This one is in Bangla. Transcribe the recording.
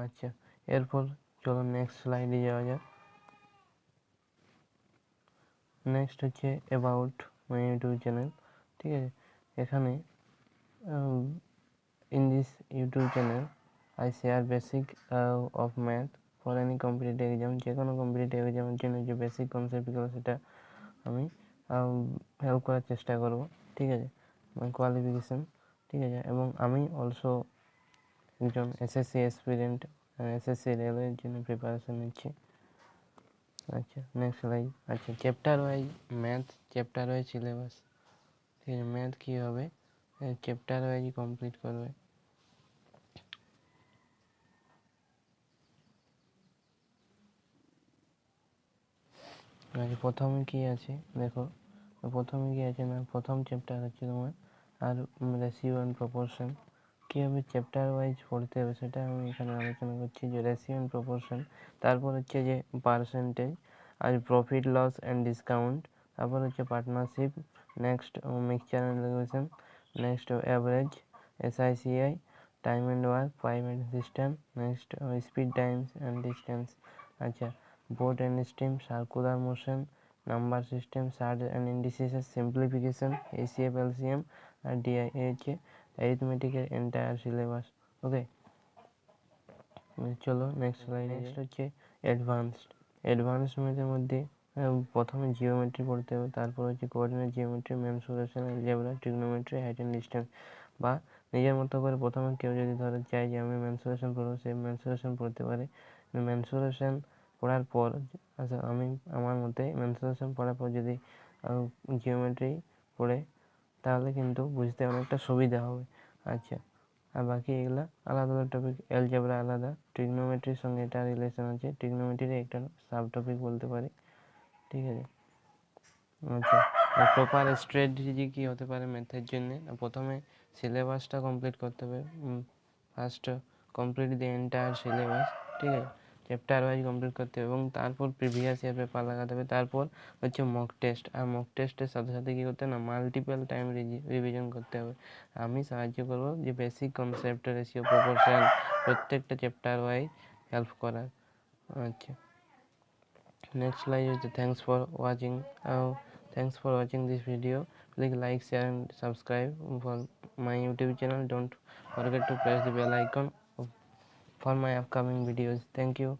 আচ্ছা, এরপর চলো নেক্সট স্লাইডে যাওয়া যাক। নেক্সট হচ্ছে অ্যাবাউট মাই ইউটিউব চ্যানেল। ঠিক আছে, এখানে in this YouTube channel I share basic of math for any competitive exam। যে কোনো কম্পিটিটিভ এক্সামের জন্য যে বেসিক কনসেপ্টগুলো সেটা আমি হেল্প করার চেষ্টা করব। ঠিক আছে, কোয়ালিফিকেশান। ঠিক আছে, এবং আমি অলসো একজন এসএসসি অ্যাসপিরেন্ট, এসএসসি রেলওয়ের জন্য প্রিপারেশন নিচ্ছি। আচ্ছা, নেক্সট স্লাইড। আচ্ছা, chapter wise math, chapter wise syllabus. ঠিক আছে, ম্যাথ কী হবে, চ্যাপ্টার ওয়াইজ কমপ্লিট করবে। আচ্ছা, প্রথমে কি আছে দেখো, প্রথমে কি আছে না, প্রথম চ্যাপ্টার হচ্ছে তোমার আর রেশিও অ্যান্ড প্রপোর্শন। কীভাবে চ্যাপ্টার ওয়াইজ পড়তে হবে সেটা আমি এখানে আলোচনা করছি, যে রেশিও অ্যান্ড প্রপোর্শন, তারপর হচ্ছে যে পার্সেন্টেজ, আর প্রফিট লস অ্যান্ড ডিসকাউন্ট, তারপর হচ্ছে partnership, next mixture and regulation, next average, SI CI, time and work, payment system, next speed times and distance. আচ্ছা, boat and stream, circular motion, number system, surds and indices, simplification, HCF LCM, আর ডিআই হচ্ছে অ্যারিথমেটিকের এন্টায়ার সিলেবাস। ওকে, চলো নেক্সট স্লাইড। নেক্সট হচ্ছে অ্যাডভান্সড। অ্যাডভান্সমেন্টের মধ্যে প্রথমে জিওমেট্রি পড়তে হবে, তারপর হচ্ছে coordinate geometry, mensuration, algebra, ট্রিগনোমেট্রি, height and distance. বা নিজের মতো করে প্রথমে কেউ যদি ধরো চায় যে আমি মেনসুরেশন পড়বো, সে মেনসুরেশন পড়তে পারে। মেনসুরেশন পড়ার পর আচ্ছা, আমি আমার মতে মেনসুরেশন পড়ার পর যদি জিওমেট্রি পড়ে তাহলে কিন্তু বুঝতে অনেকটা সুবিধা হবে। আচ্ছা, আর বাকি এগুলো আলাদা আলাদা টপিক, অ্যালজেব্রা আলাদা, ট্রিগনোমেট্রির সঙ্গে এটা রিলেশন আছে, ট্রিগনোমেট্রির একটা সাব টপিক বলতে পারি। ঠিক আছে, আচ্ছা, প্রপার স্ট্র্যাটেজি কী হতে পারে ম্যাথের জন্য, প্রথমে সিলেবাসটা কমপ্লিট করতে হবে। First complete the entire syllabus. ঠিক আছে, চ্যাপ্টার ওয়াইজ কমপ্লিট করতে হবে এবং তারপর প্রিভিয়াস ইয়ার পেপার লাগাতে হবে। তারপর হচ্ছে মক টেস্ট, আর মক টেস্টের সাথে সাথে কী করতে হবে না, মাল্টিপল টাইম রিভিশন করতে হবে। আমি সাহায্য করবো যে বেসিক কনসেপ্ট, রেশিও, প্রপোর্শন, প্রত্যেকটা চ্যাপ্টার ওয়াইজ হেল্প করার। আচ্ছা, next slide is thanks for watching this video. Please like, share and subscribe for my YouTube channel. Don't forget to press the bell icon for my upcoming videos. Thank you.